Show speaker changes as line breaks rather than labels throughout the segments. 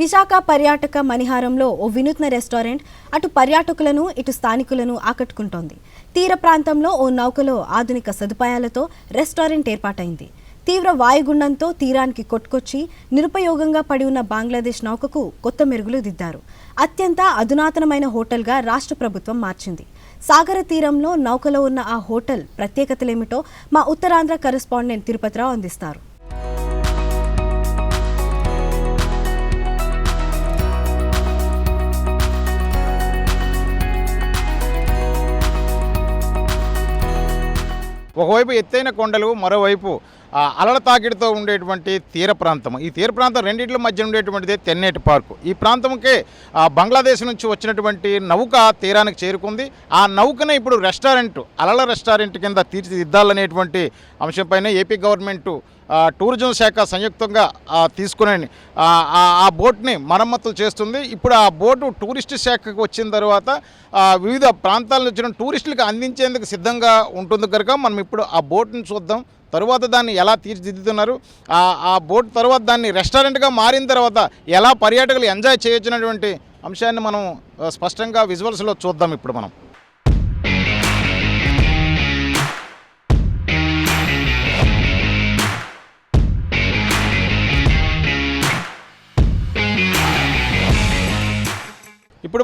విశాఖ పర్యాటక మణిహారంలో ఓ వినూత్న రెస్టారెంట్ అటు పర్యాటకులను ఇటు స్థానికులను ఆకట్టుకుంటోంది. తీర ప్రాంతంలో ఓ నౌకలో ఆధునిక సదుపాయాలతో రెస్టారెంట్ ఏర్పాటైంది. తీవ్ర వాయుగుండంతో తీరానికి కొట్టుకొచ్చి నిరుపయోగంగా పడి ఉన్న బంగ్లాదేశ్ నౌకకు కొత్త మెరుగులు దిద్దారు. అత్యంత అధునాతనమైన హోటల్గా రాష్ట్ర ప్రభుత్వం మార్చింది. సాగర తీరంలో నౌకలో ఉన్న ఆ హోటల్ ప్రత్యేకతలేమిటో మా ఉత్తరాంధ్ర కరెస్పాండెంట్ తిరుపతిరావు అందిస్తారు.
ఒకవైపు ఎత్తైన కొండలు, మరోవైపు అలల తాకిడితో ఉండేటువంటి తీర ప్రాంతం. ఈ తీర ప్రాంతం రెండింటి మధ్య ఉండేటువంటిదే తెన్నేటి పార్కు. ఈ ప్రాంతంకే బంగ్లాదేశ్ నుంచి వచ్చినటువంటి నౌక తీరానికి చేరుకుంది. ఆ నౌకనే ఇప్పుడు అలల రెస్టారెంట్ కింద తీర్చిదిద్దాలనేటువంటి అంశంపైన ఏపీ గవర్నమెంటు టూరిజం శాఖ సంయుక్తంగా తీసుకుని ఆ బోట్ని మరమ్మతులు చేస్తుంది. ఇప్పుడు ఆ బోటు టూరిస్ట్ శాఖకు వచ్చిన తర్వాత వివిధ ప్రాంతాల నుంచి వచ్చిన టూరిస్టులకు అందించేందుకు సిద్ధంగా ఉంటుంది కనుక మనం ఇప్పుడు ఆ బోట్ని చూద్దాం. తరువాత దాన్ని ఎలా తీర్చిదిద్దుతున్నారు, ఆ బోట్ తర్వాత దాన్ని రెస్టారెంట్గా మారిన తర్వాత ఎలా పర్యాటకులు ఎంజాయ్ చేయొచ్చినటువంటి అంశాన్ని మనం స్పష్టంగా విజువల్స్లో చూద్దాం. ఇప్పుడు మనం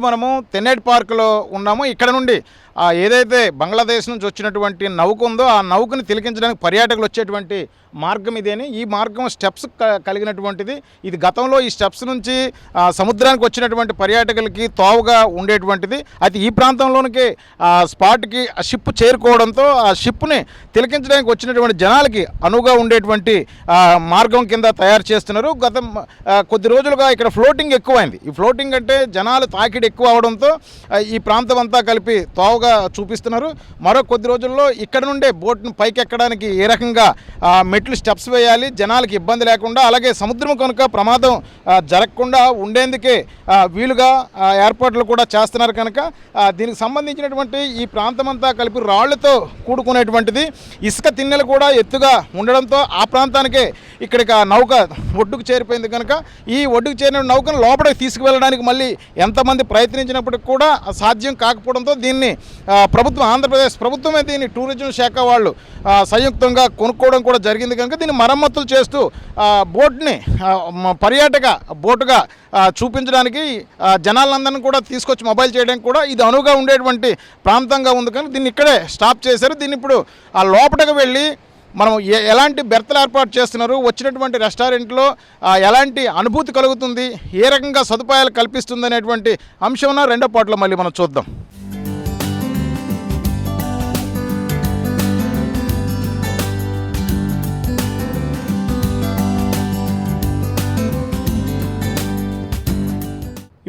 మనము తెన్నేటి పార్కులో ఉన్నాము. ఇక్కడ నుండి ఏదైతే బంగ్లాదేశ్ నుంచి వచ్చినటువంటి నౌక ఉందో ఆ నౌకని తిలకించడానికి పర్యాటకులు వచ్చేటువంటి మార్గం ఇదేని. ఈ మార్గం స్టెప్స్ కలిగినటువంటిది. ఇది గతంలో ఈ స్టెప్స్ నుంచి సముద్రానికి వచ్చినటువంటి పర్యాటకులకి తోవగా ఉండేటువంటిది. అయితే ఈ ప్రాంతంలోనికి స్పాట్కి షిప్ చేరుకోవడంతో ఆ షిప్ని తిలకించడానికి వచ్చినటువంటి జనాలకి అనువుగా ఉండేటువంటి మార్గం కింద తయారు చేస్తున్నారు. కొద్ది రోజులుగా ఇక్కడ ఫ్లోటింగ్ ఎక్కువైంది. ఈ ఫ్లోటింగ్ అంటే జనాలు తాకిడి ఎక్కువ అవడంతో ఈ ప్రాంతం అంతా కలిపి తోవగా చూపిస్తున్నారు. మరో కొద్ది రోజుల్లో ఇక్కడ నుండే బోట్ను పైకి ఎక్కడానికి ఏ రకంగా మెట్లు స్టెప్స్ వేయాలి, జనాలకి ఇబ్బంది లేకుండా, అలాగే సముద్రం కనుక ప్రమాదం జరగకుండా ఉండేందుకే వీలుగా ఏర్పాట్లు కూడా చేస్తున్నారు. కనుక దీనికి సంబంధించినటువంటి ఈ ప్రాంతం అంతా కలిపి రాళ్లతో కూడుకునేటువంటిది. ఇసుక తిన్నెలు కూడా ఎత్తుగా ఉండడంతో ఆ ప్రాంతానికే ఇక్కడికి ఆ నౌక ఒడ్డుకు చేరిపోయింది. కనుక ఈ ఒడ్డుకు చేరిన నౌకను లోపలికి తీసుకువెళ్ళడానికి మళ్ళీ ఎంతమంది ప్రయత్నించినప్పటికి కూడా సాధ్యం కాకపోవడంతో దీన్ని ఆంధ్రప్రదేశ్ ప్రభుత్వమే దీన్ని టూరిజం శాఖ వాళ్ళు సంయుక్తంగా కొనుక్కోవడం కూడా జరిగింది. కనుక దీన్ని మరమ్మతులు చేస్తూ బోట్ని పర్యాటక బోటుగా చూపించడానికి జనాలందరినీ కూడా తీసుకొచ్చి మొబైల్ చేయడానికి కూడా ఇది అనువుగా ఉండేటువంటి ప్రాంతంగా ఉంది. కనుక దీన్ని ఇక్కడే స్టాప్ చేశారు. దీన్ని ఇప్పుడు ఆ లోపలికి వెళ్ళి మనం ఎలాంటి బెర్తలు ఏర్పాటు చేస్తున్నారు, వచ్చినటువంటి రెస్టారెంట్లో ఎలాంటి అనుభూతి కలుగుతుంది, ఏ రకంగా సదుపాయాలు కల్పిస్తుంది అనేటువంటి అంశం రెండో పాటలో మళ్ళీ మనం చూద్దాం.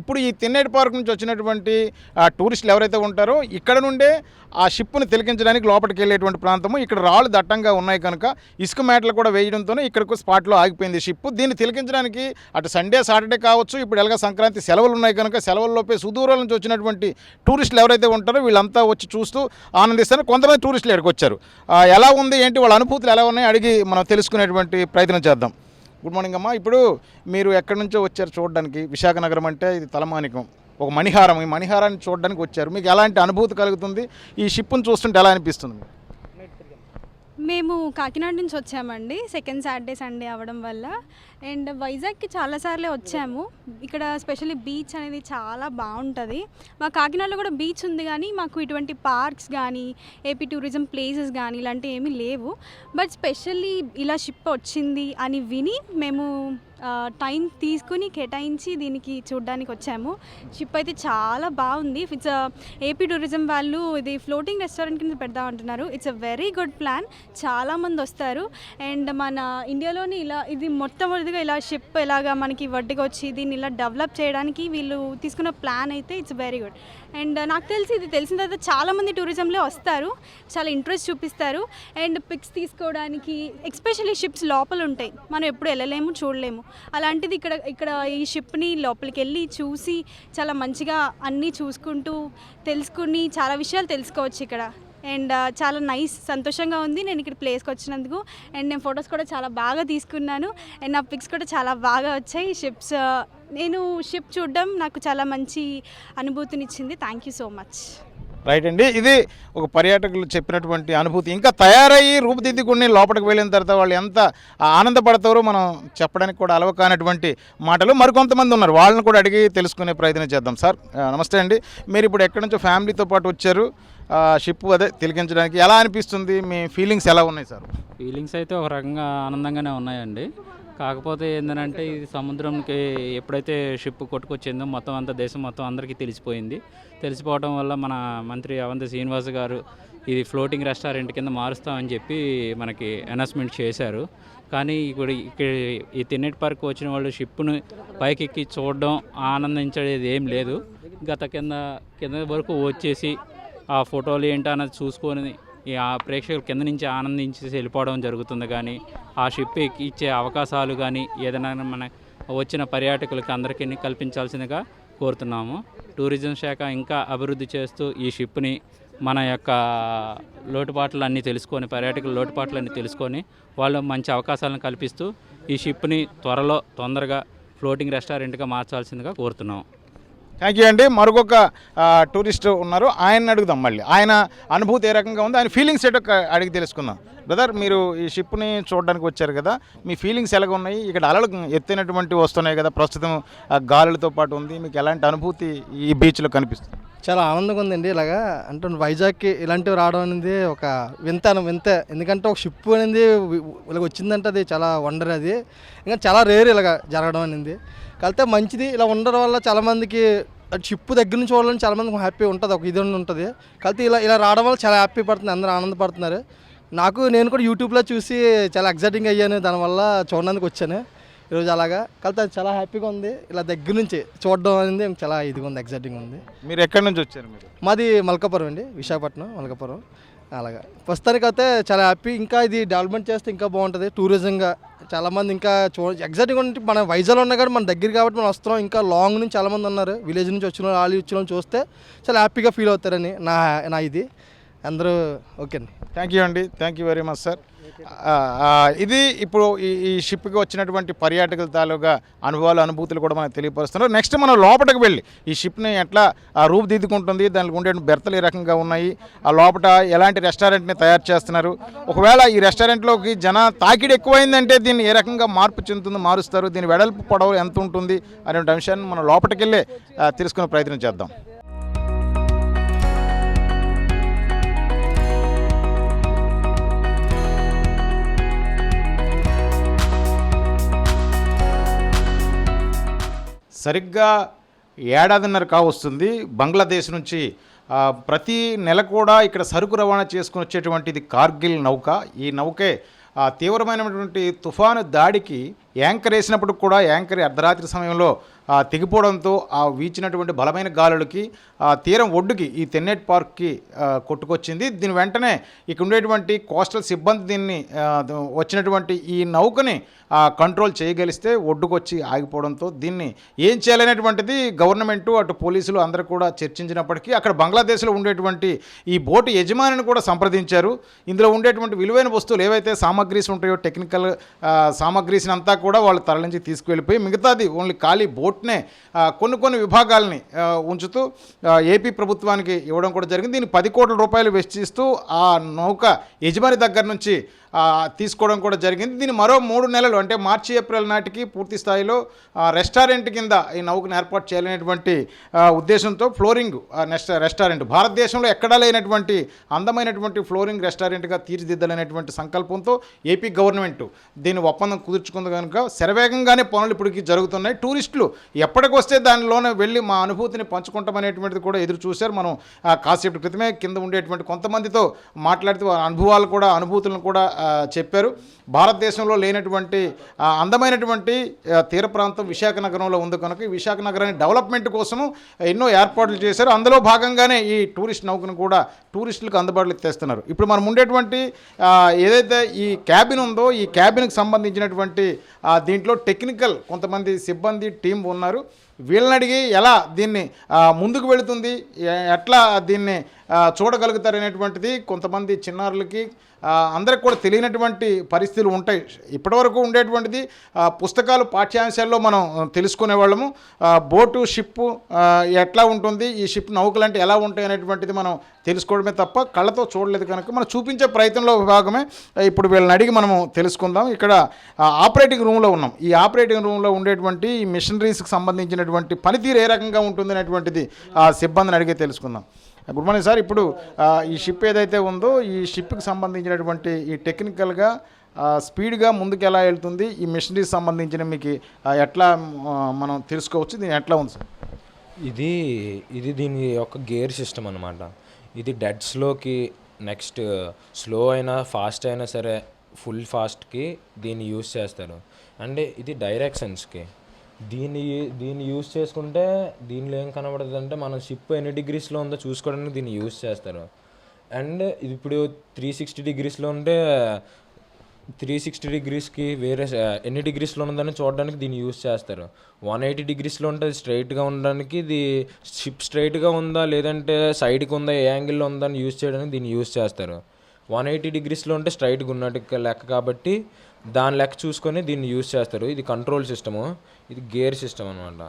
ఇప్పుడు ఈ తెన్నేటి పార్క్ నుంచి వచ్చినటువంటి టూరిస్టులు ఎవరైతే ఉంటారో ఇక్కడ నుండే ఆ షిప్ని తిలకించడానికి లోపలికి వెళ్ళేటువంటి ప్రాంతము. ఇక్కడ రాళ్ళు దట్టంగా ఉన్నాయి కనుక ఇసుక మేటలు కూడా వేయడంతోనే ఇక్కడికి స్పాట్లో ఆగిపోయింది షిప్. దీన్ని తిలకించడానికి అటు సండే, సాటర్డే కావచ్చు, ఇప్పుడు ఎలాగ సంక్రాంతి సెలవులు ఉన్నాయి కనుక సెలవుల్లోపే సుదూరాల నుంచి వచ్చినటువంటి టూరిస్టులు ఎవరైతే ఉంటారో వీళ్ళంతా వచ్చి చూస్తూ ఆనందిస్తారు. కొంతమంది టూరిస్టులు ఇక్కడికి వచ్చారు. ఎలా ఉంది ఏంటి వాళ్ళ అనుభూతులు ఎలా ఉన్నాయి అడిగి మనం తెలుసుకునేటువంటి ప్రయత్నం చేద్దాం. గుడ్ మార్నింగ్ అమ్మా. ఇప్పుడు మీరు ఎక్కడి నుంచో వచ్చారు చూడడానికి. విశాఖ నగరం అంటే ఇది తలమానికం, ఒక మణిహారం. ఈ మణిహారాన్ని చూడడానికి వచ్చారు. మీకు ఎలాంటి అనుభూతి కలుగుతుంది? ఈ షిప్ను చూస్తుంటే ఎలా అనిపిస్తుంది?
మేము కాకినాడ నుంచి వచ్చామండి, సెకండ్ సాటర్డే సండే అవ్వడం వల్ల. అండ్ వైజాగ్కి చాలాసార్లే వచ్చాము. ఇక్కడ స్పెషల్లీ బీచ్ అనేది చాలా బాగుంటుంది. మా కాకినాడలో కూడా బీచ్ ఉంది, కానీ మాకు ఇటువంటి పార్క్స్ కానీ ఏపీ టూరిజం ప్లేసెస్ కానీ ఇలాంటివి ఏమీ లేవు. బట్ స్పెషల్లీ ఇలా షిప్ వచ్చింది అని విని మేము టైం తీసుకుని కేటాయించి దీనికి చూడడానికి వచ్చాము. షిప్ అయితే చాలా బాగుంది. ఇట్స్ ఏపీ టూరిజం వాళ్ళు ఇది ఫ్లోటింగ్ రెస్టారెంట్ కింద పెడదామంటున్నారు. It's a very good plan. చాలామంది వస్తారు. అండ్ మన ఇండియాలోని ఇది మొట్టమొదటిగా ఇలా షిప్ ఎలాగా మనకి వడ్డీగా వచ్చి దీన్ని ఇలా డెవలప్ చేయడానికి వీళ్ళు తీసుకున్న ప్లాన్ అయితే ఇట్స్ వెరీ గుడ్. అండ్ నాకు తెలిసి ఇది తెలిసిన తర్వాత చాలామంది టూరిజంలో వస్తారు, చాలా ఇంట్రెస్ట్ చూపిస్తారు. అండ్ పిక్స్ తీసుకోవడానికి ఎస్పెషల్లీ షిప్స్ లోపల ఉంటాయి, మనం ఎప్పుడు వెళ్ళలేము, చూడలేము. అలాంటిది ఇక్కడ ఈ షిప్ని లోపలికి వెళ్ళి చూసి చాలా మంచిగా అన్నీ చూసుకుంటూ తెలుసుకుని చాలా విషయాలు తెలుసుకోవచ్చు ఇక్కడ. అండ్ చాలా నైస్, సంతోషంగా ఉంది నేను ఇక్కడ ప్లేస్కి వచ్చినందుకు. అండ్ నేను ఫొటోస్ కూడా చాలా బాగా తీసుకున్నాను అండ్ నా పిక్స్ కూడా చాలా బాగా వచ్చాయి. నేను షిప్ చూడడం నాకు చాలా మంచి అనుభూతినిచ్చింది. Thank you so much.
Right అండి, ఇది ఒక పర్యాటకులు చెప్పినటువంటి అనుభూతి. ఇంకా తయారయ్యి రూపుదిద్దుకుని లోపలికి వెళ్ళిన తర్వాత వాళ్ళు ఎంత ఆనందపడతారో మనం చెప్పడానికి కూడా అలవ కానటువంటి మాటలు. మరికొంతమంది ఉన్నారు, వాళ్ళని కూడా అడిగి తెలుసుకునే ప్రయత్నం చేద్దాం. సార్ నమస్తే అండి, మీరు ఇప్పుడు ఎక్కడి నుంచో ఫ్యామిలీతో పాటు వచ్చారు షిప్ తిలకించడానికి, ఎలా అనిపిస్తుంది, మీ ఫీలింగ్స్ ఎలా ఉన్నాయి సార్?
ఫీలింగ్స్ అయితే ఒక రకంగా ఆనందంగానే ఉన్నాయండి. కాకపోతే ఏంటంటే ఇది సముద్రంకి ఎప్పుడైతే షిప్ కొట్టుకొచ్చిందో మొత్తం అంతా దేశం మొత్తం అందరికీ తెలిసిపోయింది. తెలిసిపోవడం వల్ల మన మంత్రి అవంతి శ్రీనివాస్ గారు ఇది ఫ్లోటింగ్ రెస్టారెంట్ కింద మారుస్తామని చెప్పి మనకి అనౌన్స్మెంట్ చేశారు. కానీ ఇక్కడ ఈ తెన్నేటి పార్క్ వచ్చిన వాళ్ళు షిప్ను పైకెక్కి చూడడం ఆనందించేది ఏం లేదు. గత కింద వరకు వచ్చేసి ఆ ఫోటోలు ఏంటో అన్నది చూసుకొని ఆ ప్రేక్షకులు కింద నుంచి ఆనందించేసి వెళ్ళిపోవడం జరుగుతుంది. కానీ ఆ షిప్ ఇచ్చే అవకాశాలు కానీ ఏదైనా మన వచ్చిన పర్యాటకులకి అందరికీ కల్పించాల్సిందిగా కోరుతున్నాము. టూరిజం శాఖ ఇంకా అభివృద్ధి చేస్తూ ఈ షిప్ని మన యొక్క లోటుపాట్లన్నీ తెలుసుకొని, పర్యాటకుల లోటుపాట్లన్నీ తెలుసుకొని వాళ్ళు మంచి అవకాశాలను కల్పిస్తూ ఈ షిప్ని తొందరగా ఫ్లోటింగ్ రెస్టారెంట్గా మార్చాల్సిందిగా కోరుతున్నాము.
థ్యాంక్ యూ అండి. మరొక టూరిస్ట్ ఉన్నారు, ఆయన అడుగుదాం. మళ్ళీ ఆయన అనుభూతి ఏ రకంగా ఉంది, ఆయన ఫీలింగ్స్ ఏంటో అడిగి తెలుసుకుందాం. బ్రదర్, మీరు ఈ షిప్ని చూడడానికి వచ్చారు కదా, మీ ఫీలింగ్స్ ఎలాగ ఉన్నాయి? ఇక్కడ అలలు ఎత్తైనటువంటి వస్తున్నాయి కదా, ప్రస్తుతం గాలులతో పాటు ఉంది, మీకు ఎలాంటి అనుభూతి ఈ బీచ్లో కనిపిస్తుంది?
చాలా ఆనందంగా ఉందండి. ఇలాగా అంటే వైజాగ్కి ఇలాంటివి రావడం అనేది ఒక వింత. ఎందుకంటే ఒక షిప్ అనేది ఇలాగ వచ్చిందంటే అది చాలా వండర్. అది ఇంకా చాలా రేర్ ఇలాగ జరగడం అనేది. కలితే మంచిది. ఇలా ఉండడం వల్ల చాలామందికి షిప్ దగ్గర నుంచి చూడాలని చాలామందికి హ్యాపీ ఉంటుంది, ఒక ఇది ఉంటుంది. కలితే ఇలా రావడం వల్ల చాలా హ్యాపీ పడుతుంది, అందరూ ఆనందపడుతున్నారు. నేను కూడా యూట్యూబ్లో చూసి చాలా ఎక్సైటింగ్ అయ్యాను, దానివల్ల చూడడానికి వచ్చాను ఈరోజు. అలాగా కలితే అది చాలా హ్యాపీగా ఉంది. ఇలా దగ్గర నుంచి చూడడం అనేది చాలా ఇదిగా ఉంది, ఎక్సైటింగ్ ఉంది.
మీరు ఎక్కడి నుంచి వచ్చారు?
మాది మల్కాపురం అండి, విశాఖపట్నం మల్కాపురం. అలాగా ప్రస్తుతానికి అయితే చాలా హ్యాపీ. ఇంకా ఇది డెవలప్మెంట్ చేస్తే ఇంకా బాగుంటుంది టూరిజంగా. చాలామంది ఇంకా ఎగ్జాక్ట్గా ఉంటే మన వైజాగ్లో ఉన్నా కానీ మన దగ్గర కాబట్టి మనం వస్తున్నాం. ఇంకా లాంగ్ నుంచి చాలామంది ఉన్నారు, విలేజ్ నుంచి వచ్చిన వాళ్ళు వచ్చిన వాళ్ళు చూస్తే చాలా హ్యాపీగా ఫీల్ అవుతారని నా ఇది. అందరూ ఓకే అండి.
థ్యాంక్ యూ అండి, thank you very much sir. ఇది ఇప్పుడు ఈ షిప్కి వచ్చినటువంటి పర్యాటకుల తాలూగా అనుభూతులు కూడా మనకు తెలియపరుస్తున్నారు. నెక్స్ట్ మనం లోపలికి వెళ్ళి ఈ షిప్ని ఎట్లా రూపుదిద్దుకుంటుంది, దానికి ఉండే బెర్తలు ఏ రకంగా ఉన్నాయి, ఆ లోపల ఎలాంటి రెస్టారెంట్ని తయారు చేస్తున్నారు, ఒకవేళ ఈ రెస్టారెంట్లోకి తాకిడి ఎక్కువైందంటే దీన్ని ఏ రకంగా మార్పు చెందుతుంది, మారుస్తారు, దీని వెడల్పు పొడవు ఎంత ఉంటుంది అనే అంశాన్ని మనం లోపలికి వెళ్ళే తెలుసుకునే ప్రయత్నం చేద్దాం. సరిగ్గా ఏడాదిన్నర కావస్తుంది బంగ్లాదేశ్ నుంచి ప్రతి నెల కూడా ఇక్కడ సరుకు రవాణా చేసుకుని వచ్చేటువంటిది కార్గిల్ నౌక. ఈ నౌకే తీవ్రమైనటువంటి తుఫాను దాడికి యాంకర్ వేసినప్పుడు కూడా యాంకర్ అర్ధరాత్రి సమయంలో తెగిపోవడంతో ఆ వీచినటువంటి బలమైన గాలులకి తీరం ఒడ్డుకి ఈ తెన్నేటి పార్క్కి కొట్టుకొచ్చింది. దీని వెంటనే ఇక్కడ ఉండేటువంటి కోస్టల్ సిబ్బంది దీన్ని వచ్చినటువంటి ఈ నౌకని కంట్రోల్ చేయగలిస్తే ఒడ్డుకొచ్చి ఆగిపోవడంతో దీన్ని ఏం చేయాలనేటువంటిది గవర్నమెంటు అటు పోలీసులు అందరూ కూడా చర్చించినప్పటికీ అక్కడ బంగ్లాదేశ్లో ఉండేటువంటి ఈ బోటు యజమానిని కూడా సంప్రదించారు. ఇందులో ఉండేటువంటి విలువైన వస్తువులు ఏవైతే సామాగ్రీస్ ఉంటాయో, టెక్నికల్ సామాగ్రీస్ని అంతా కూడా వాళ్ళు తరలించి తీసుకువెళ్ళిపోయి మిగతాది ఓన్లీ ఖాళీ బోట్నే కొన్ని విభాగాలని ఉంచుతూ ఏపీ ప్రభుత్వానికి ఇవ్వడం కూడా జరిగింది. దీన్ని 10 కోట్ల రూపాయలు వెచ్చిస్తూ ఆ నౌక యజమాని దగ్గర నుంచి తీసుకోవడం కూడా జరిగింది. దీన్ని మరో 3 నెలలు అంటే మార్చి ఏప్రిల్ నాటికి పూర్తి స్థాయిలో రెస్టారెంట్ కింద ఈ నౌకను ఏర్పాటు చేయాలనేటువంటి ఉద్దేశంతో ఫ్లోరింగ్ రెస్టారెంట్ భారతదేశంలో ఎక్కడా లేనటువంటి అందమైనటువంటి ఫ్లోరింగ్ రెస్టారెంట్గా తీర్చిదిద్దాలనేటువంటి సంకల్పంతో ఏపీ గవర్నమెంట్ దీన్ని ఒప్పందం కుదుర్చుకుంది కనుక శరవేగంగానే పనులు ఇప్పటికీ జరుగుతున్నాయి. టూరిస్టులు ఎప్పటికొస్తే దానిలోనే వెళ్ళి మా అనుభూతిని పంచుకుంటామనేటువంటిది కూడా ఎదురు చూశారు. మనం కాసేపటి క్రితమే కింద ఉండేటువంటి కొంతమందితో మాట్లాడితే అనుభూతులను కూడా చెప్పారు. భారతదేశంలో లేనటువంటి అందమైనటువంటి తీర ప్రాంతం విశాఖ నగరంలో ఉంది కనుక ఈ విశాఖ నగరాన్ని డెవలప్మెంట్ కోసము ఎన్నో ఏర్పాట్లు చేశారు. అందులో భాగంగానే ఈ టూరిస్ట్ నౌకను కూడా టూరిస్టులకు అందుబాటులోకి తెస్తున్నారు. ఇప్పుడు మనం ఉండేటువంటి ఏదైతే ఈ క్యాబిన్ ఉందో ఈ క్యాబిన్కి సంబంధించినటువంటి దీంట్లో టెక్నికల్ కొంతమంది సిబ్బంది టీం ఉన్నారు. వీళ్ళని అడిగి ఎలా దీన్ని ముందుకు వెళుతుంది, ఎట్లా దీన్ని చూడగలుగుతారనేటువంటిది కొంతమంది చిన్నారులకి అందరికి కూడా తెలియనటువంటి పరిస్థితులు ఉంటాయి. ఇప్పటివరకు ఉండేటువంటిది పుస్తకాలు పాఠ్యాంశాల్లో మనం తెలుసుకునే వాళ్ళము. బోటు షిప్పు ఎట్లా ఉంటుంది, ఈ షిప్ నౌకలు అంటే ఎలా ఉంటాయి అనేటువంటిది మనం తెలుసుకోవడమే తప్ప కళ్ళతో చూడలేదు కనుక మనం చూపించే ప్రయత్నంలో భాగమే ఇప్పుడు వీళ్ళని అడిగి మనము తెలుసుకుందాం. ఇక్కడ ఆపరేటింగ్ రూమ్లో ఉన్నాం. ఈ ఆపరేటింగ్ రూమ్లో ఉండేటువంటి ఈ మిషనరీస్కి సంబంధించినటువంటి పనితీరు ఏ రకంగా ఉంటుంది అనేటువంటిది సిబ్బందిని అడిగే తెలుసుకుందాం. Good morning sir. ఇప్పుడు ఈ షిప్ ఏదైతే ఉందో ఈ షిప్కి సంబంధించినటువంటి ఈ టెక్నికల్గా స్పీడ్గా ముందుకు ఎలా వెళ్తుంది, ఈ మిషనరీకి సంబంధించిన మీకు ఎట్లా మనం తెలుసుకోవచ్చు, దీని ఎట్లా ఉంది సార్?
ఇది దీని యొక్క గేర్ సిస్టమ్ అనమాట. ఇది డెడ్ స్లోకి, నెక్స్ట్ స్లో అయినా ఫాస్ట్ అయినా సరే ఫుల్ ఫాస్ట్కి దీన్ని యూజ్ చేస్తారు. అంటే ఇది డైరెక్షన్స్కి దీన్ని యూజ్ చేసుకుంటే దీనిలో ఏం కనబడుతుంది అంటే మనం షిప్ ఎన్ని డిగ్రీస్లో ఉందో చూసుకోవడానికి దీన్ని యూజ్ చేస్తారు. అండ్ ఇది ఇప్పుడు 360 డిగ్రీస్లో ఉంటే 360 డిగ్రీస్కి వేరే ఎన్ని డిగ్రీస్లో ఉందని చూడడానికి దీన్ని యూజ్ చేస్తారు. 180 డిగ్రీస్లో ఉంటే స్ట్రైట్గా ఉండడానికి ఇది షిప్ స్ట్రైట్గా ఉందా లేదంటే సైడ్కి ఉందా ఏ యాంగిల్లో ఉందా అని యూజ్ చేయడానికి దీన్ని యూజ్ చేస్తారు. 180 డిగ్రీస్లో ఉంటే స్ట్రైట్గా ఉన్నట్టు లెక్క కాబట్టి దాని లెక్క చూసుకొని దీన్ని యూజ్ చేస్తారు. ఇది కంట్రోల్ సిస్టము, ఇది గేర్ సిస్టమ్ అనమాట.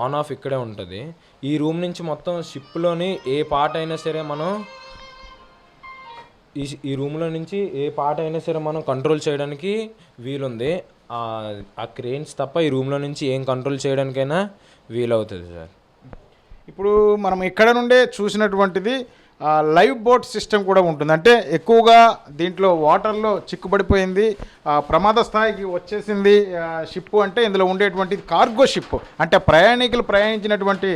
ఆన్ ఆఫ్ ఇక్కడే ఉంటుంది. ఈ రూమ్ నుంచి మొత్తం షిప్లోని ఏ పార్ట్ అయినా సరే మనం ఈ రూమ్లో నుంచి ఏ పార్ట్ అయినా సరే మనం కంట్రోల్ చేయడానికి వీలుంది. ఆ క్రెయిన్స్ తప్ప ఈ రూమ్లో నుంచి ఏం కంట్రోల్ చేయడానికైనా వీలవుతుంది సార్.
ఇప్పుడు మనం ఇక్కడ నుండే చూసినటువంటిది లైవ్ బోట్ సిస్టమ్ కూడా ఉంటుంది. అంటే ఎక్కువగా దీంట్లో వాటర్లో చిక్కుబడిపోయింది, ప్రమాద స్థాయికి వచ్చేసింది షిప్పు అంటే ఇందులో ఉండేటువంటి కార్గో షిప్, అంటే ప్రయాణికులు ప్రయాణించినటువంటి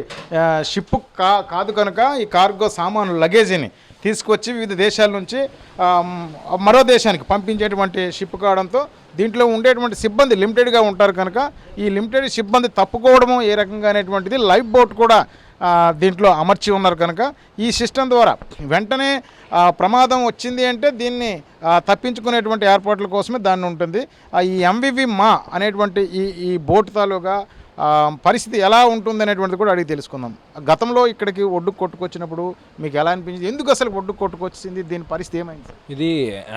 షిప్పు కాదు కనుక ఈ కార్గో సామాను లగేజీని తీసుకొచ్చి వివిధ దేశాల నుంచి మరో దేశానికి పంపించేటువంటి షిప్ కావడంతో దీంట్లో ఉండేటువంటి సిబ్బంది లిమిటెడ్గా ఉంటారు కనుక ఈ లిమిటెడ్ సిబ్బంది తప్పుకోవడము ఏ రకంగా అనేటువంటిది లైవ్ బోట్ కూడా దీంట్లో అమర్చి ఉన్నారు కనుక ఈ సిస్టమ్ ద్వారా వెంటనే ప్రమాదం వచ్చింది అంటే దీన్ని తప్పించుకునేటువంటి ఏర్పాట్ల కోసమే దాన్ని ఉంటుంది. ఈ ఎంవివి మా అనేటువంటి ఈ బోట్ తాలూగా పరిస్థితి ఎలా ఉంటుంది అనేటువంటిది కూడా అడిగి తెలుసుకుందాం. గతంలో ఇక్కడికి ఒడ్డుకు కొట్టుకొచ్చినప్పుడు మీకు ఎలా అనిపించింది, ఎందుకు అసలు ఒడ్డుకు కొట్టుకొచ్చింది, దీని పరిస్థితి ఏమైంది?
ఇది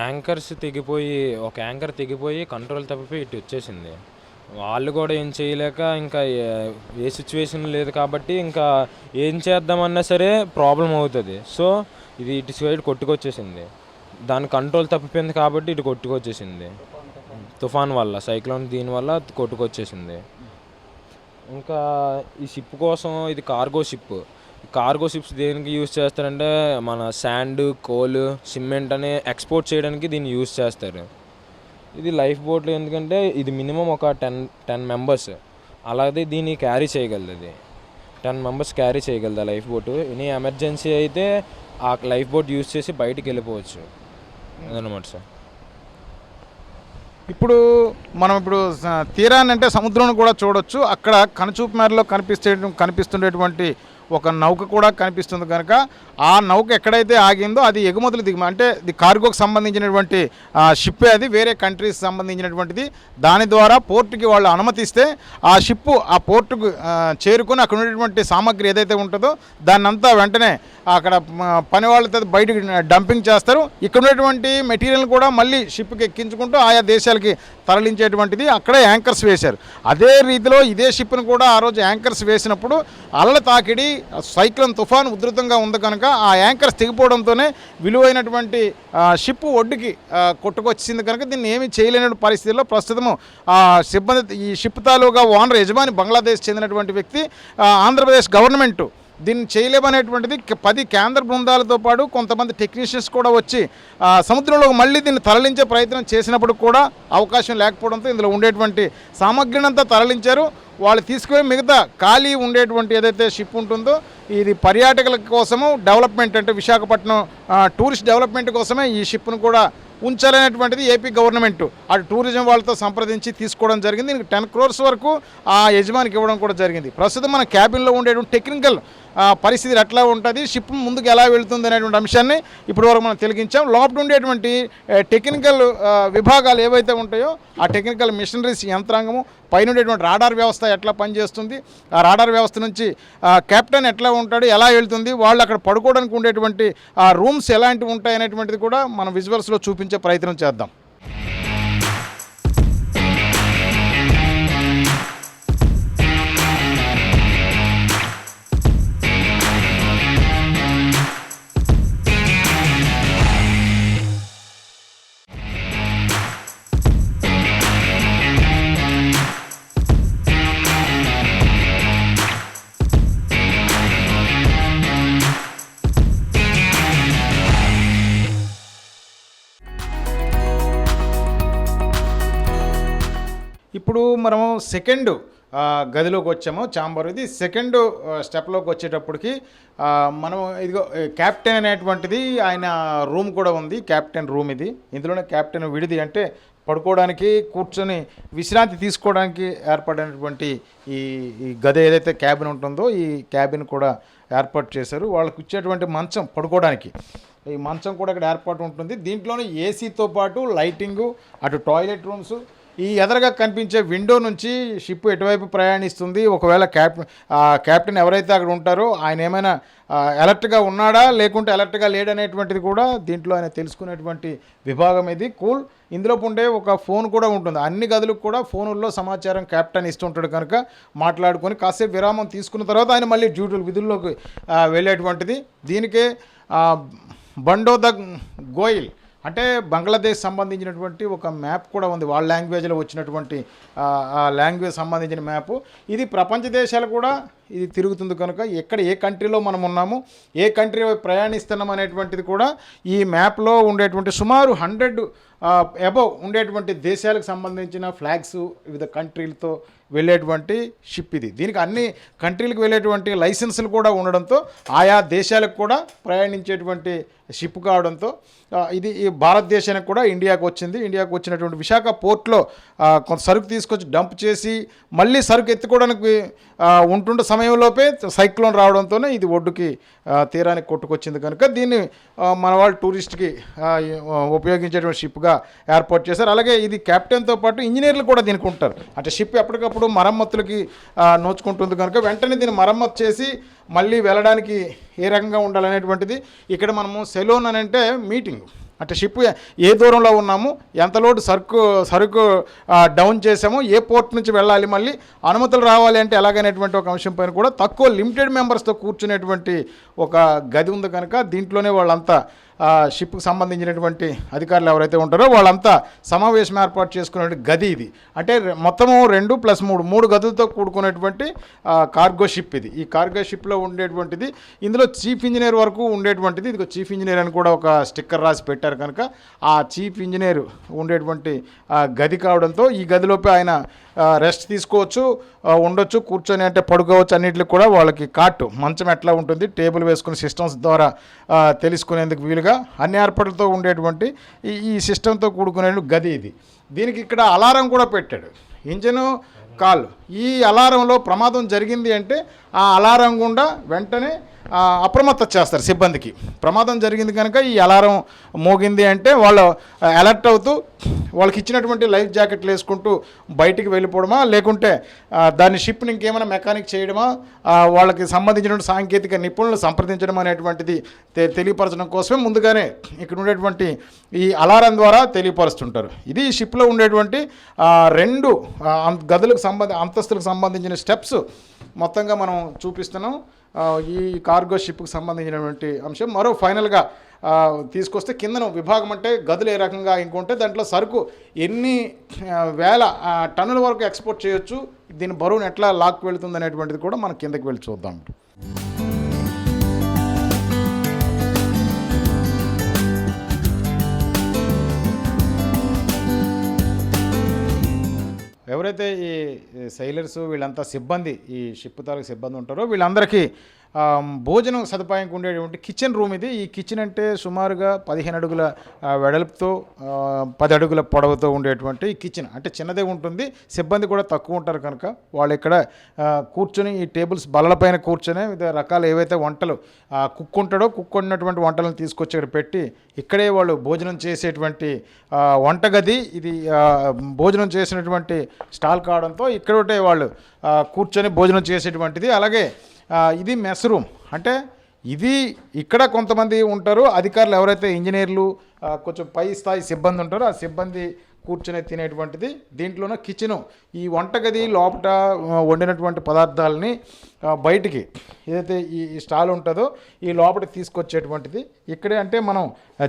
యాంకర్స్ తెగిపోయి ఒక యాంకర్ తెగిపోయి కంట్రోల్ తప్పిపోయి ఇటు వచ్చేసింది. వాళ్ళు కూడా ఏం చేయలేక ఇంకా ఏ సిచ్యువేషన్ లేదు కాబట్టి ఇంకా ఏం చేద్దామన్నా సరే ప్రాబ్లం అవుతుంది. సో ఇది ఇటు సైడ్ కొట్టుకొచ్చేసింది. దాని కంట్రోల్ తప్పిపోయింది కాబట్టి ఇటు కొట్టుకొచ్చేసింది. తుఫాన్ వల్ల, సైక్లోన్ దీనివల్ల కొట్టుకొచ్చేసింది. ఇంకా ఈ షిప్ కోసం ఇది కార్గో షిప్. కార్గో షిప్స్ దేనికి యూజ్ చేస్తారంటే మన శాండ్, కోల్, సిమెంట్ అనే ఎక్స్పోర్ట్ చేయడానికి దీన్ని యూజ్ చేస్తారు. ఇది లైఫ్ బోట్లో ఎందుకంటే ఇది మినిమం ఒక 10 మెంబర్స్ అలాగే దీన్ని క్యారీ చేయగలదు. అది 10 మెంబర్స్ క్యారీ చేయగలదు లైఫ్ బోటు. ఎనీ ఎమర్జెన్సీ అయితే ఆ లైఫ్ బోట్ యూజ్ చేసి బయటికి వెళ్ళిపోవచ్చు అదనమాట సార్.
ఇప్పుడు మనం తీరాన్ని అంటే సముద్రం కూడా చూడొచ్చు. అక్కడ కనుచూపు మేరలో కనిపిస్తుండేటువంటి ఒక నౌక కూడా కనిపిస్తుంది కనుక ఆ నౌక ఎక్కడైతే ఆగిందో అది ఎగుమతులు అంటే ఇది కార్గోకి సంబంధించినటువంటి షిప్పే, అది వేరే కంట్రీస్ సంబంధించినటువంటిది. దాని ద్వారా పోర్టుకి వాళ్ళు అనుమతిస్తే ఆ షిప్పు ఆ పోర్టుకు చేరుకొని అక్కడ ఉన్నటువంటి సామాగ్రి ఏదైతే ఉంటుందో దాన్ని అంతా వెంటనే అక్కడ పని వాళ్ళతో బయటకు డంపింగ్ చేస్తారు. ఇక్కడ ఉన్నటువంటి మెటీరియల్ కూడా మళ్ళీ షిప్కి ఎక్కించుకుంటూ ఆయా దేశాలకి తరలించేటువంటిది అక్కడే యాంకర్స్ వేశారు. అదే రీతిలో ఇదే షిప్ను కూడా ఆ రోజు యాంకర్స్ వేసినప్పుడు అలల తాకిడి, సైక్లోన్ తుఫాన్ ఉధృతంగా ఉంది కనుక ఆ యాంకర్స్ తెగిపోవడంతోనే విలువైనటువంటి షిప్ ఒడ్డుకి కొట్టుకొచ్చింది కనుక దీన్ని ఏమీ చేయలేని పరిస్థితుల్లో ప్రస్తుతము సిబ్బంది ఈ షిప్ తాలూగా ఓనర్ యజమాని బంగ్లాదేశ్ చెందినటువంటి వ్యక్తి ఆంధ్రప్రదేశ్ గవర్నమెంటు దీన్ని చేయలేమనేటువంటిది 10 కేంద్ర బృందాలతో పాటు కొంతమంది టెక్నీషియన్స్ కూడా వచ్చి సముద్రంలో మళ్ళీ దీన్ని తరలించే ప్రయత్నం చేసినప్పుడు కూడా అవకాశం లేకపోవడంతో ఇందులో ఉండేటువంటి సామగ్రిని అంతా తరలించారు. వాళ్ళు తీసుకుపోయి మిగతా ఖాళీ ఉండేటువంటి ఏదైతే షిప్ ఉంటుందో ఇది పర్యాటకుల కోసము డెవలప్మెంట్ అంటే విశాఖపట్నం టూరిస్ట్ డెవలప్మెంట్ కోసమే ఈ షిప్ను కూడా ఉంచాలనేటువంటిది ఏపీ గవర్నమెంట్ అటు టూరిజం వాళ్ళతో సంప్రదించి తీసుకోవడం జరిగింది. దీనికి 10 crores వరకు ఆ యజమానికి ఇవ్వడం కూడా జరిగింది. ప్రస్తుతం మన క్యాబిన్లో ఉండేటువంటి టెక్నికల్ పరిస్థితి ఎట్లా ఉంటుంది, షిప్ ముందుకు ఎలా వెళుతుంది అనేటువంటి అంశాన్ని ఇప్పటివరకు మనం తెలిగించాం. లోపల ఉండేటువంటి టెక్నికల్ విభాగాలు ఏవైతే ఉంటాయో ఆ టెక్నికల్ మిషనరీస్ యంత్రాంగము, పైన ఉండేటువంటి రాడార్ వ్యవస్థ ఎట్లా పనిచేస్తుంది, ఆ రాడార్ వ్యవస్థ నుంచి కెప్టెన్ ఎట్లా ఉంటాడు, ఎలా వెళ్తుంది, వాళ్ళు అక్కడ పడుకోవడానికి ఉండేటువంటి ఆ రూమ్స్ ఎలాంటివి ఉంటాయి అనేటువంటిది కూడా మనం విజువల్స్లో చూపించే ప్రయత్నం చేద్దాం. ఇప్పుడు మనము సెకండ్ గదిలోకి వచ్చాము, ఛాంబర్. ఇది సెకండ్ స్టెప్లోకి వచ్చేటప్పటికి మనం ఇదిగో క్యాప్టెన్ అనేటువంటిది ఆయన రూమ్ కూడా ఉంది, క్యాప్టెన్ రూమ్ ఇది. ఇందులోనే క్యాప్టెన్ విడిది, అంటే పడుకోవడానికి, కూర్చొని విశ్రాంతి తీసుకోవడానికి ఏర్పడినటువంటి ఈ గది ఏదైతే క్యాబిన్ ఉంటుందో ఈ క్యాబిన్ కూడా ఏర్పాటు చేశారు. వాళ్ళకి ఇచ్చేటువంటి మంచం పడుకోవడానికి ఈ మంచం కూడా ఇక్కడ ఏర్పాటు ఉంటుంది. దీంట్లోనే ఏసీతో పాటు లైటింగు, అటు టాయిలెట్ రూమ్స్, ఈ ఎదరగా కనిపించే విండో నుంచి షిప్ ఎటువైపు ప్రయాణిస్తుంది, ఒకవేళ క్యాప్టెన్ ఎవరైతే అక్కడ ఉంటారో ఆయన ఏమైనా అలర్ట్గా ఉన్నాడా లేకుంటే అలర్ట్గా లేడనేటువంటిది కూడా దీంట్లో ఆయన తెలుసుకునేటువంటి విభాగం ఇది. కూల్. ఇందులో ఉండే ఒక ఫోన్ కూడా ఉంటుంది. అన్ని గదులకు కూడా ఫోనుల్లో సమాచారం క్యాప్టెన్ ఇస్తుంటాడు కనుక మాట్లాడుకొని కాసేపు విరామం తీసుకున్న తర్వాత ఆయన మళ్ళీ విధుల్లోకి వెళ్ళేటువంటిది. దీనికే బండో ద గోయిల్ అంటే బంగ్లాదేశ్ సంబంధించినటువంటి ఒక మ్యాప్ కూడా ఉంది, వాళ్ళ లాంగ్వేజ్లో వచ్చినటువంటి ఆ లాంగ్వేజ్ సంబంధించిన మ్యాపు. ఇది ప్రపంచ దేశాలు కూడా ఇది తిరుగుతుంది కనుక ఎక్కడ ఏ కంట్రీలో మనం ఉన్నాము, ఏ కంట్రీ ప్రయాణిస్తున్నాం అనేటువంటిది కూడా ఈ మ్యాప్లో ఉండేటువంటి సుమారు 100 అబవ్ ఉండేటువంటి దేశాలకు సంబంధించిన ఫ్లాగ్స్, వివిధ కంట్రీలతో వెళ్ళేటువంటి షిప్ ఇది. దీనికి అన్ని కంట్రీలకు వెళ్ళేటువంటి లైసెన్సులు కూడా ఉండడంతో ఆయా దేశాలకు కూడా ప్రయాణించేటువంటి షిప్ కావడంతో ఇది ఈ భారతదేశానికి కూడా ఇండియాకు వచ్చింది. ఇండియాకు వచ్చినటువంటి విశాఖ పోర్ట్లో కొంత సరుకు తీసుకొచ్చి డంప్ చేసి మళ్ళీ సరుకు ఎత్తుకోవడానికి ఉంటుండే సమయంలోపే సైక్లోన్ రావడంతోనే ఇది ఒడ్డుకి తీరానికి కొట్టుకొచ్చింది కనుక దీన్ని మన వాళ్ళు టూరిస్ట్కి ఉపయోగించేటువంటి షిప్గా ఏర్పాటు చేశారు. అలాగే ఇది కెప్టెన్తో పాటు ఇంజనీర్లు కూడా దీనికి ఉంటారు. అంటే షిప్ ఎప్పటికప్పుడు మరమ్మతులకి నోచుకుంటుంది కనుక వెంటనే దీన్ని మరమ్మతు చేసి మళ్ళీ వెళ్ళడానికి ఏ రకంగా ఉండాలనేటువంటిది. ఇక్కడ మనము సెలోన్ అని అంటే మీటింగ్, అంటే షిప్ ఏ దూరంలో ఉన్నాము, ఎంత లోటు సరుకు డౌన్ చేసాము, ఏ పోర్ట్ నుంచి వెళ్ళాలి, మళ్ళీ అనుమతులు రావాలి అంటే ఎలాగనేటువంటి ఒక అంశం పైన కూడా తక్కువ లిమిటెడ్ మెంబర్స్తో కూర్చునేటువంటి ఒక గది ఉంది కనుక దీంట్లోనే వాళ్ళంతా షిప్కి సంబంధించినటువంటి అధికారులు ఎవరైతే ఉంటారో వాళ్ళంతా సమావేశం ఏర్పాటు చేసుకునే గది ఇది. అంటే మొత్తము 2+3 గదులతో కూడుకునేటువంటి కార్గో షిప్ ఇది. ఈ కార్గో షిప్లో ఉండేటువంటిది ఇందులో చీఫ్ ఇంజనీర్ వరకు ఉండేటువంటిది. ఇది చీఫ్ ఇంజనీర్ అని కూడా ఒక స్టిక్కర్ రాసి పెట్టారు కనుక ఆ చీఫ్ ఇంజనీర్ ఉండేటువంటి గది కావడంతో ఈ గదిలోపే ఆయన రెస్ట్ తీసుకోవచ్చు, ఉండొచ్చు, కూర్చొని అంటే పడుకోవచ్చు. అన్నింటికి కూడా వాళ్ళకి కాటు, మంచం ఎట్లా ఉంటుంది, టేబుల్ వేసుకుని సిస్టమ్స్ ద్వారా తెలుసుకునేందుకు వీలుగా అన్ని ఏర్పాట్లతో ఉండేటువంటి ఈ సిస్టంతో కూడుకునే గది ఇది. దీనికి ఇక్కడ అలారం కూడా పెట్టాడు, ఇంజను కాల్. ఈ అలారంలో ప్రమాదం జరిగింది అంటే ఆ అలారం గుండా వెంటనే అప్రమత్తం చేస్తారు సిబ్బందికి. ప్రమాదం జరిగింది కనుక ఈ అలారం మోగింది అంటే వాళ్ళు అలర్ట్ అవుతూ వాళ్ళకి ఇచ్చినటువంటి లైఫ్ జాకెట్లు వేసుకుంటూ బయటికి వెళ్ళిపోవడమా, లేకుంటే దాని షిప్ని ఇంకేమైనా మెకానిక్ చేయడమా, వాళ్ళకి సంబంధించినటువంటి సాంకేతిక నిపుణులు సంప్రదించడం అనేటువంటిది తెలియపరచడం కోసమే ముందుగానే ఇక్కడ ఉండేటువంటి ఈ అలారం ద్వారా తెలియపరుస్తుంటారు. ఇది షిప్లో ఉండేటువంటి 2 గదులకు అంతస్తులకు సంబంధించిన స్టెప్స్ మొత్తంగా మనం చూపిస్తున్నాం. ఈ కార్గో షిప్కి సంబంధించినటువంటి అంశం మరో ఫైనల్గా తీసుకొస్తే కిందన విభాగం అంటే గదులు ఏ రకంగా ఇంకుంటే దాంట్లో సరుకు ఎన్ని వేల టన్నుల వరకు ఎక్స్పోర్ట్ చేయొచ్చు, దీని బరువును ఎట్లా లాక్కు వెళుతుంది అనేటువంటిది కూడా మనం కిందకి వెళ్ళి చూద్దాం. ఎవరైతే ఈ సైలర్స్ వీళ్ళంతా సిబ్బంది, ఈ షిప్ తాలూకు సిబ్బంది ఉంటారో వీళ్ళందరికీ భోజనం సదుపాయంకి ఉండేటువంటి కిచెన్ రూమ్ ఇది. ఈ కిచెన్ అంటే సుమారుగా 15 అడుగుల వెడల్పుతో 10 అడుగుల పొడవుతో ఉండేటువంటి ఈ కిచెన్ అంటే చిన్నదే ఉంటుంది. సిబ్బంది కూడా తక్కువ ఉంటారు కనుక వాళ్ళు ఇక్కడ కూర్చొని ఈ టేబుల్స్ బల్లలపైన కూర్చొని వివిధ రకాల ఏవైతే వంటలు కుక్ ఉంటాడో కుక్ ఉన్నటువంటి వంటలను తీసుకొచ్చి ఇక్కడ పెట్టి ఇక్కడే వాళ్ళు భోజనం చేసేటువంటి వంటగది ఇది. భోజనం చేసినటువంటి స్టాల్ కావడంతో ఇక్కడే వాళ్ళు కూర్చొని భోజనం చేసేటువంటిది. అలాగే ఇది మెస్ రూమ్ అంటే ఇది ఇక్కడ కొంతమంది ఉంటారు అధికారులు ఎవరైతే ఇంజనీర్లు కొంచెం పై స్థాయి సిబ్బంది ఉంటారో ఆ సిబ్బంది కూర్చొని తినేటువంటిది. దీంట్లోనే కిచెను ఈ వంటగది లోపల వండినటువంటి పదార్థాలని బయటికి ఏదైతే ఈ స్టాల్ ఉంటుందో ఈ లోపలికి తీసుకొచ్చేటువంటిది ఇక్కడే. అంటే మనం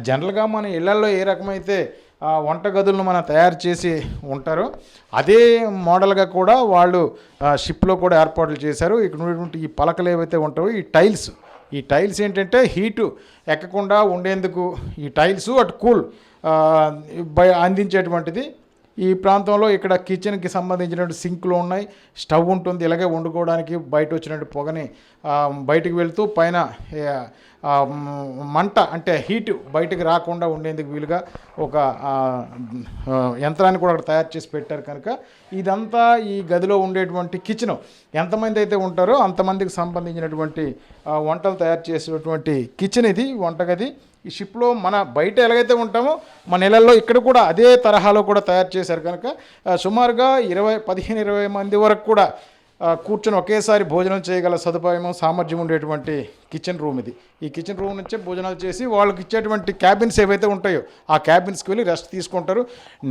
జనరల్గా మన ఇళ్లల్లో ఏ రకమైతే వంటగదులను మనం తయారు చేసి ఉంటారో అదే మోడల్గా కూడా వాళ్ళు షిప్లో కూడా ఏర్పాట్లు చేశారు. ఇక్కడ ఉన్నటువంటి ఈ పలకలు ఏవైతే ఉంటాయో ఈ టైల్స్ ఏంటంటే హీటు ఎక్కకుండా ఉండేందుకు ఈ టైల్స్ అటు కూల్ అందించేటువంటిది. ఈ ప్రాంతంలో ఇక్కడ కిచెన్కి సంబంధించినటువంటి సింక్లు ఉన్నాయి, స్టవ్ ఉంటుంది, ఇలాగే వండుకోవడానికి బయట వచ్చినట్టు పొగని బయటికి వెళ్తూ పైన మంట అంటే హీట్ బయటకు రాకుండా ఉండేందుకు వీలుగా ఒక యంత్రాన్ని కూడా అక్కడ తయారు చేసి పెట్టారు. కనుక ఇదంతా ఈ గదిలో ఉండేటువంటి కిచెను ఎంతమంది అయితే ఉంటారో అంతమందికి సంబంధించినటువంటి వంటలు తయారు చేసేటువంటి కిచెన్ ఇది, వంటగది. ఈ షిప్లో మన బయట ఎలాగైతే ఉంటామో మన నెలల్లో ఇక్కడ కూడా అదే తరహాలో కూడా తయారు చేశారు. కనుక సుమారుగా 15-20 మంది వరకు కూడా కూర్చొని ఒకేసారి భోజనం చేయగల సదుపాయం సామర్థ్యం ఉండేటువంటి కిచెన్ రూమ్ ఇది. ఈ కిచెన్ రూమ్ నుంచే భోజనాలు చేసి వాళ్ళకి ఇచ్చేటువంటి క్యాబిన్స్ ఏవైతే ఉంటాయో ఆ క్యాబిన్స్కి వెళ్ళి రెస్ట్ తీసుకుంటారు.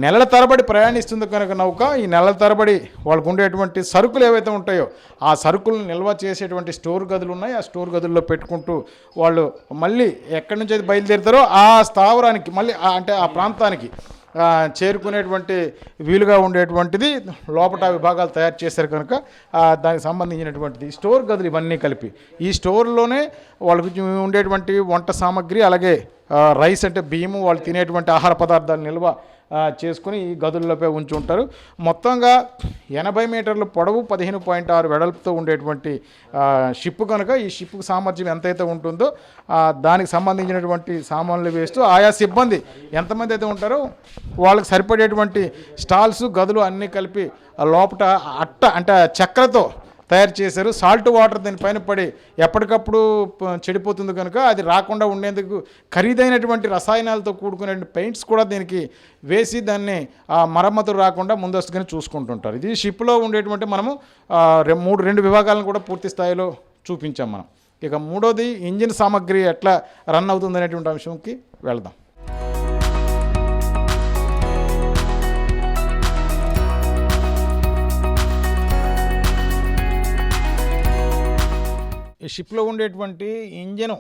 నెలల తరబడి ప్రయాణిస్తుంది కనుక నౌక ఈ నెలల తరబడి వాళ్ళకు ఉండేటువంటి సరుకులు ఏవైతే ఉంటాయో ఆ సరుకులను నిల్వ చేసేటువంటి స్టోర్ గదులు ఉన్నాయి. ఆ స్టోర్ గదుల్లో పెట్టుకుంటూ వాళ్ళు మళ్ళీ ఎక్కడి నుంచి అయితే బయలుదేరుతారో ఆ స్థావరానికి మళ్ళీ అంటే ఆ ప్రాంతానికి చేరుకునేటువంటి వీలుగా ఉండేటువంటిది లోపల విభాగాలు తయారు చేశారు. కనుక దానికి సంబంధించినటువంటిది స్టోర్ గదులు ఇవన్నీ కలిపి ఈ స్టోర్లోనే వాళ్ళకి ఉండేటువంటి వంట సామాగ్రి అలాగే రైస్ అంటే బియ్యము వాళ్ళు తినేటువంటి ఆహార పదార్థాలు నిల్వ చేసుకుని ఈ గదుల్లోపై ఉంచి ఉంటారు. మొత్తంగా 80 మీటర్ల పొడవు 15.6 వెడల్పుతో ఉండేటువంటి షిప్ కనుక ఈ షిప్కు సామర్థ్యం ఎంతైతే ఉంటుందో దానికి సంబంధించినటువంటి సామాన్లు వేస్తూ ఆయా సిబ్బంది ఎంతమంది అయితే ఉంటారో వాళ్ళకి సరిపడేటువంటి స్టాల్స్ గదులు అన్నీ కలిపి లోపల అట్ట అంటే చక్రతో తయారు చేశారు. సాల్ట్ వాటర్ దీనిపైన పడి ఎప్పటికప్పుడు చెడిపోతుంది కనుక అది రాకుండా ఉండేందుకు ఖరీదైనటువంటి రసాయనాలతో కూడుకునే పెయింట్స్ కూడా దీనికి వేసి దాన్ని మరమ్మతులు రాకుండా ముందస్తుగానే చూసుకుంటుంటారు. ఇది షిప్లో ఉండేటువంటి మనము 2 విభాగాలను కూడా పూర్తి స్థాయిలో చూపించాం మనం. ఇక మూడోది ఇంజిన్ సామాగ్రి ఎట్లా రన్ అవుతుంది అనేటువంటి అంశంకి వెళదాం. ఈ షిప్లో ఉండేటువంటి ఇంజను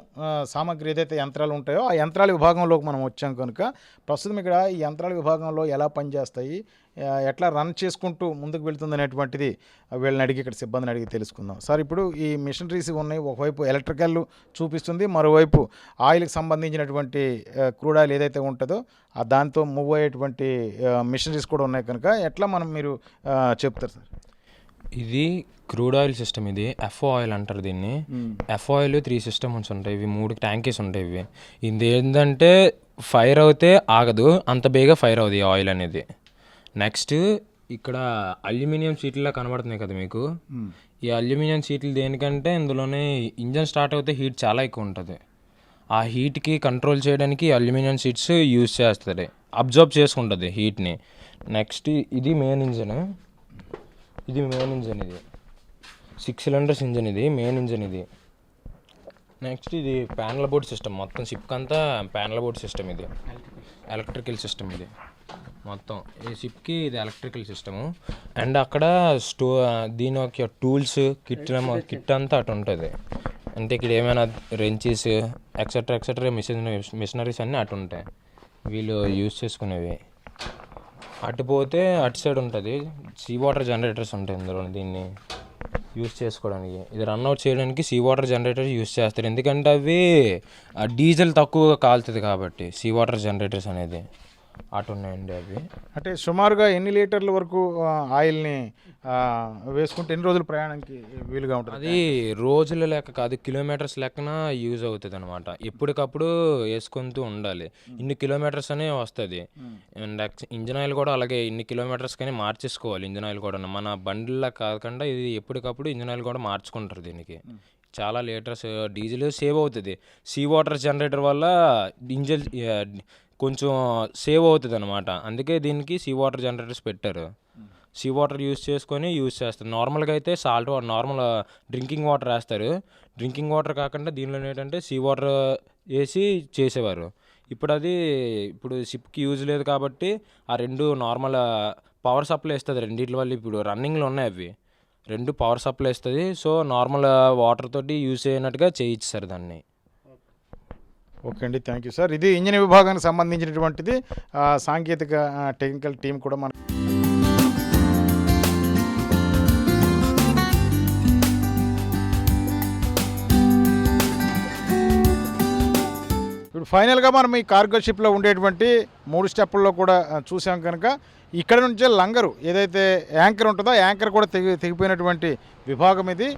సామాగ్రి ఏదైతే యంత్రాలు ఉంటాయో ఆ యంత్రాల విభాగంలోకి మనం వచ్చాం కనుక ప్రస్తుతం ఇక్కడ ఈ యంత్రాల విభాగంలో ఎలా పనిచేస్తాయి ఎట్లా రన్ చేసుకుంటూ ముందుకు వెళ్తుంది అనేటువంటిది వీళ్ళని అడిగి ఇక్కడ సిబ్బందిని అడిగి తెలుసుకుందాం. సార్ ఇప్పుడు ఈ మిషనరీస్ ఉన్నాయి, ఒకవైపు ఎలక్ట్రికల్ చూపిస్తుంది, మరోవైపు ఆయిల్కి సంబంధించినటువంటి క్రూడ్ ఆయిల్ ఏదైతే ఉంటుందో దాంతో మూవ్ అయ్యేటువంటి మిషనరీస్ కూడా ఉన్నాయి కనుక ఎట్లా మీరు చెప్తారు సార్?
ఇది క్రూడ్ ఆయిల్ సిస్టమ్. ఇది ఎఫ్ఓ ఆయిల్ అంటారు దీన్ని. ఎఫ్ఓ ఆయిల్ 3 సిస్టమ్స్ ఉంటాయి. ఇవి 3 ట్యాంకీస్ ఉంటాయి. ఇది ఏంటంటే ఫైర్ అవుతే ఆగదు, అంత బేగా ఫైర్ అవుతుంది ఈ ఆయిల్ అనేది. నెక్స్ట్ ఇక్కడ అల్యూమినియం షీట్లా కనబడుతున్నాయి కదా మీకు. ఈ అల్యూమినియం షీట్లు దేనికంటే ఇందులోనే ఇంజన్ స్టార్ట్ అవుతే హీట్ చాలా ఎక్కువ ఉంటుంది. ఆ హీట్కి కంట్రోల్ చేయడానికి అల్యూమినియం షీట్స్ యూజ్ చేస్తుంది, అబ్జర్వ్ చేసుకుంటుంది హీట్ని. నెక్స్ట్ ఇది మెయిన్ ఇంజన్. ఇది 6 సిలిండర్స్ ఇంజన్. ఇది మెయిన్ ఇంజన్. ఇది నెక్స్ట్ ఇది ప్యానల్ బోర్డ్ సిస్టమ్. మొత్తం షిప్కి అంతా ప్యానల్ బోర్డ్ సిస్టమ్. ఇది ఎలక్ట్రికల్ సిస్టమ్. ఇది మొత్తం ఈ షిప్కి ఇది ఎలక్ట్రికల్ సిస్టము. అండ్ అక్కడ దీని యొక్క టూల్స్ కిట్ అంతా అటు ఉంటుంది. అంటే ఇక్కడ ఏమైనా రెంచెస్ ఎక్సెట్రా మిషనరీస్ అన్నీ అటు ఉంటాయి వీళ్ళు యూజ్ చేసుకునేవి. అటు పోతే అటు సైడ్ ఉంటుంది సీ వాటర్ జనరేటర్స్ ఉంటాయి ఇందులో దీన్ని యూజ్ చేసుకోవడానికి. ఇది రన్అట్ చేయడానికి సీ వాటర్ జనరేటర్స్ యూజ్ చేస్తారు, ఎందుకంటే అవి డీజిల్ తక్కువగా కాలుతుంది కాబట్టి. సీ వాటర్ జనరేటర్స్ అనేది అటు ఉన్నాయండి. అవి
అంటే సుమారుగా ఎన్ని లీటర్ల వరకు ఆయిల్ని వేసుకుంటే ఎన్ని రోజులు ప్రయాణానికి వీలుగా ఉంటుంది?
అది రోజుల లెక్క కాదు, కిలోమీటర్స్ లెక్కన యూజ్ అవుతుంది అనమాట. ఎప్పటికప్పుడు వేసుకుంటూ ఉండాలి. ఇన్ని కిలోమీటర్స్ అనే వస్తుంది. అండ్ ఇంజిన్ ఆయిల్ కూడా అలాగే ఇన్ని కిలోమీటర్స్ కానీ మార్చేసుకోవాలి. ఇంజిన్ ఆయిల్ కూడా మన బండిలా కాకుండా ఇది ఎప్పటికప్పుడు ఇంజిన్ ఆయిల్ కూడా మార్చుకుంటారు. దీనికి చాలా లీటర్స్ డీజిల్ సేవ్ అవుతుంది. సీ వాటర్ జనరేటర్ వల్ల ఇంజిన్ కొంచెం సేవ్ అవుతుంది అనమాట. అందుకే దీనికి సీ వాటర్ జనరేటర్స్ పెట్టారు. సీ వాటర్ యూజ్ చేస్తారు. నార్మల్గా అయితే salt water, normal drinking water వేస్తారు. డ్రింకింగ్ వాటర్ కాకుండా దీనిలో ఏంటంటే సీ వాటర్ వేసి చేసేవారు. ఇప్పుడు షిప్కి యూజ్ లేదు కాబట్టి ఆ రెండు నార్మల్ పవర్ సప్లై ఇస్తుంది. రెండిటి వల్ల ఇప్పుడు రన్నింగ్లో ఉన్నాయి అవి రెండు పవర్ సప్లై ఇస్తుంది. సో నార్మల్ వాటర్ తోటి యూజ్ చేయనట్టుగా చేయించారు దాన్ని.
ఓకే అండి, థ్యాంక్ యూ సార్. ఇది ఇంజిన్ విభాగానికి సంబంధించినటువంటిది సాంకేతిక టెక్నికల్ టీం కూడా మన ఇప్పుడు ఫైనల్గా మనం ఈ కార్గో షిప్లో ఉండేటువంటి 3 స్టెప్పుల్లో కూడా చూసాం కనుక ఇక్కడ నుంచే లంగరు ఏదైతే యాంకర్ ఉంటుందో యాంకర్ కూడా తెగిపోయినటువంటి విభాగం ఇది.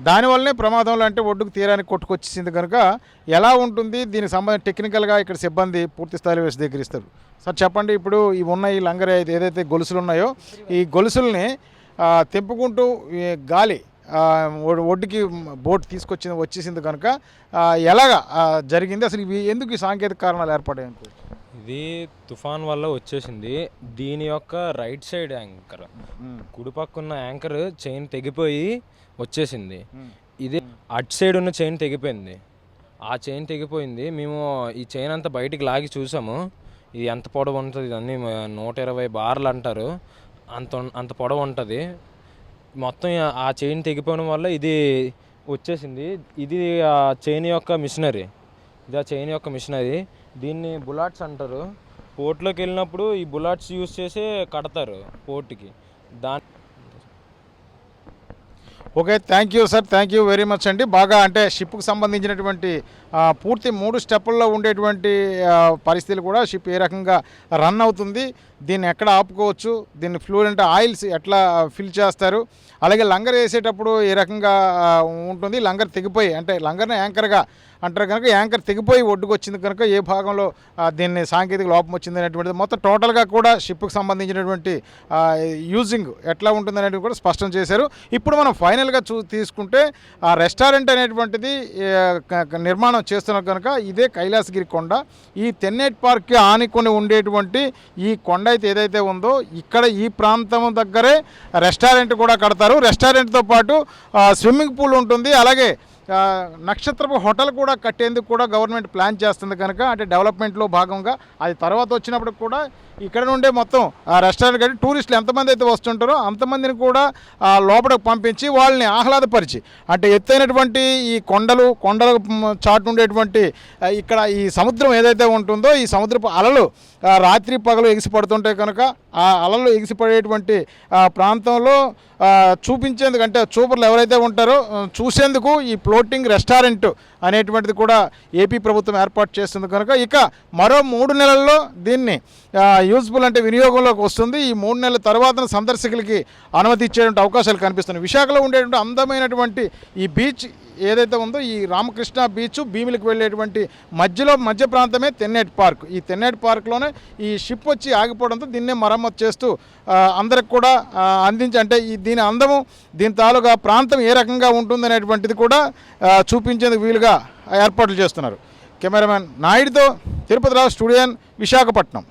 దానివల్లనే ప్రమాదంలో అంటే ఒడ్డుకు తీరానికి కొట్టుకొచ్చేసింది కనుక ఎలా ఉంటుంది దీనికి సంబంధించి టెక్నికల్గా ఇక్కడ సిబ్బంది పూర్తి స్థాయిలో విశదీకరిస్తారు. సార్ చెప్పండి, ఇప్పుడు ఈ ఉన్న ఈ లంగర్ ఏదైతే గొలుసులు ఉన్నాయో ఈ గొలుసుల్ని తెంపుకుంటూ గాలి ఒడ్డుకి బోట్ వచ్చేసింది కనుక ఎలాగా జరిగింది, అసలు ఇవి ఎందుకు ఈ సాంకేతిక కారణాలు ఏర్పడాయి అనుకో?
ఇది తుఫాన్ వల్ల వచ్చేసింది. దీని యొక్క రైట్ సైడ్ యాంకర్, కుడిపక్కున్న యాంకర్ చైన్ తెగిపోయి వచ్చేసింది. ఇది అటు సైడ్ ఉన్న చైన్ తెగిపోయింది. ఆ చైన్ తెగిపోయింది. మేము ఈ చైన్ అంతా బయటికి లాగి చూసాము. ఇది ఎంత పొడవు ఉంటుంది, ఇదన్నీ 120 బార్లు అంటారు, అంత పొడవు ఉంటుంది. మొత్తం ఆ చైన్ తెగిపోవడం వల్ల ఇది వచ్చేసింది. ఇది ఆ చైన్ యొక్క మిషనరీ. దీన్ని బులాట్స్ అంటారు. పోర్ట్లోకి వెళ్ళినప్పుడు ఈ బులాట్స్ యూజ్ చేసి కడతారు పోర్ట్కి.
Okay, thank you sir, thank you very much అండి. బాగా అంటే షిప్కి సంబంధించినటువంటి పూర్తి 3 స్టెప్పుల్లో ఉండేటువంటి పరిస్థితులు కూడా షిప్ ఏ రకంగా రన్ అవుతుంది, దీన్ని ఎక్కడ ఆపుకోవచ్చు, దీన్ని ఫ్లూరెంట్ ఆయిల్స్ ఎట్లా ఫిల్ చేస్తారు, అలాగే లంగర్ వేసేటప్పుడు ఏ రకంగా ఉంటుంది, లంగర్ తెగిపోయి అంటే లంగర్ని యాంకర్గా అంటారు కనుక యాంకర్ తెగిపోయి ఒడ్డుకు వచ్చింది కనుక ఏ భాగంలో దీన్ని సాంకేతిక లోపం వచ్చింది అనేటువంటిది మొత్తం టోటల్గా కూడా షిప్కి సంబంధించినటువంటి యూజింగ్ ఎట్లా ఉంటుంది అనేటివి కూడా స్పష్టం చేశారు. ఇప్పుడు మనం ఫైనల్గా తీసుకుంటే ఆ రెస్టారెంట్ అనేటువంటిది నిర్మాణం చేస్తున్నారు కనుక ఇదే కైలాసగిరి కొండ. ఈ తెన్నేటి పార్క్కి ఆనుకొని ఉండేటువంటి ఈ కొండ అయితే ఏదైతే ఉందో ఇక్కడ ఈ ప్రాంతం దగ్గరే రెస్టారెంట్ కూడా కడతారు. రెస్టారెంట్తో పాటు స్విమ్మింగ్ పూల్ ఉంటుంది, అలాగే నక్షత్రపు హోటల్ కూడా కట్టేందుకు కూడా గవర్నమెంట్ ప్లాన్ చేస్తుంది కనుక అంటే డెవలప్మెంట్లో భాగంగా అది తర్వాత వచ్చినప్పుడు కూడా ఇక్కడ నుండే మొత్తం రెస్టారెంట్ కట్టి టూరిస్టులు ఎంతమంది అయితే వస్తుంటారో అంతమందిని కూడా లోపలికి పంపించి వాళ్ళని ఆహ్లాదపరిచి అంటే ఎత్తైనటువంటి ఈ కొండల చాటు ఉండేటువంటి ఇక్కడ ఈ సముద్రం ఏదైతే ఉంటుందో ఈ సముద్రపు అలలు రాత్రి పగలు ఎగిసిపడుతుంటాయి కనుక ఆ అలలు ఎగిసిపడేటువంటి ప్రాంతంలో చూపించేందుకు అంటే చూపర్లు ఎవరైతే ఉంటారో చూసేందుకు ఈ ఫ్లోటింగ్ రెస్టారెంట్ అనేటువంటిది కూడా ఏపీ ప్రభుత్వం ఏర్పాటు చేస్తుంది కనుక ఇక మరో 3 నెలల్లో దీన్ని యూజ్ఫుల్ అంటే వినియోగంలోకి వస్తుంది. ఈ 3 నెలల తర్వాత సందర్శకులకి అనుమతి ఇచ్చేటువంటి అవకాశాలు కనిపిస్తున్నాయి. విశాఖలో ఉండేటువంటి అందమైనటువంటి ఈ బీచ్ ఏదైతే ఉందో ఈ రామకృష్ణ బీచ్ భీమిలికి వెళ్ళేటువంటి మధ్య ప్రాంతమే తెన్నేటి పార్క్. ఈ తెన్నేటి పార్క్లోనే ఈ షిప్ వచ్చి ఆగిపోవడంతో దీన్నే మరమ్మతు చేస్తూ అందరికి కూడా అందించి అంటే దీని అందము దీని తాలూకా ప్రాంతం ఏ రకంగా ఉంటుందనేటువంటిది కూడా చూపించేందుకు వీలుగా ఏర్పాట్లు చేస్తున్నారు. కెమెరామెన్ నాయుడుతో తిరుపతి రావు, స్టూడియో విశాఖపట్నం.